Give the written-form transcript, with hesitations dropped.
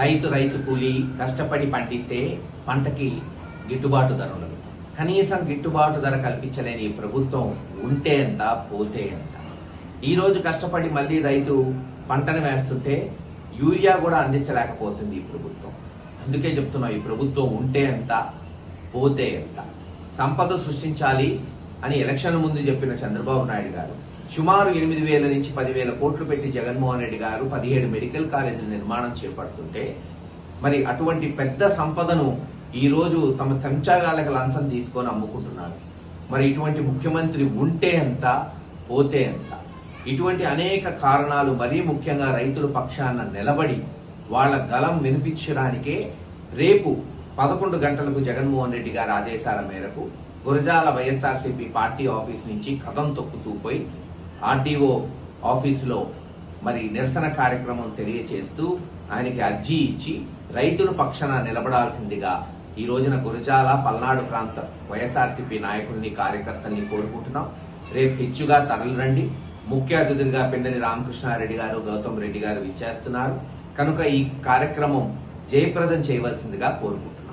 రైతు కూలి కష్టపడి పండిస్తే పంటకి గిట్టుబాటు ధర ఉండదు. కనీసం గిట్టుబాటు ధర కల్పించలేని ఈ ప్రభుత్వం ఉంటే ఎంత పోతే ఎంత. ఈ రోజు కష్టపడి మళ్ళీ రైతు పంటను వేస్తుంటే యూరియా కూడా అందించలేకపోతుంది ఈ ప్రభుత్వం. అందుకే చెప్తున్నాం, ఈ ప్రభుత్వం ఉంటే ఎంత పోతే ఎంత. సంపద సృష్టించాలి అని ఎలక్షన్ ముందు చెప్పిన చంద్రబాబు నాయుడు గారు సుమారు 8,000 నుంచి 10,000 కోట్లు పెట్టి జగన్మోహన్ రెడ్డి గారు 17 మెడికల్ కాలేజీల నిర్మాణం చేపడుతుంటే మరి అటువంటి పెద్ద సంపదను ఈ రోజు తమ చెంచాగాళ్ళకి లంచం తీసుకొని అమ్ముకుంటున్నారు. మరి ఇటువంటి ముఖ్యమంత్రి ఉంటే ఎంత పోతే ఎంత. ఇటువంటి అనేక కారణాలు, మరీ ముఖ్యంగా రైతుల పక్షాన నిలబడి వాళ్ల గలం వినిపించడానికే రేపు 11 గంటలకు జగన్మోహన్ రెడ్డి గారి ఆదేశాల మేరకు గురజాల వైఎస్ఆర్సీపీ పార్టీ ఆఫీస్ నుంచి కథం తొక్కుతూ పోయి ఆర్డీఓ ఆఫీసులో మరి నిరసన కార్యక్రమం తెలియచేస్తూ ఆయనకి అర్జీ ఇచ్చి రైతుల పక్షాన నిలబడాల్సిందిగా ఈ రోజున గురజాల పల్నాడు ప్రాంత వైఎస్ఆర్సీపీ నాయకుల్ని కార్యకర్తల్ని కోరుకుంటున్నాం. రేపు హెచ్చుగా తరలిరండి. ముఖ్య అతిథులుగా పిండని రామకృష్ణారెడ్డి గారు, గౌతమ్ రెడ్డి గారు విచ్చేస్తున్నారు కనుక ఈ కార్యక్రమం జయప్రదం చేయవలసిందిగా కోరుకుంటున్నాం.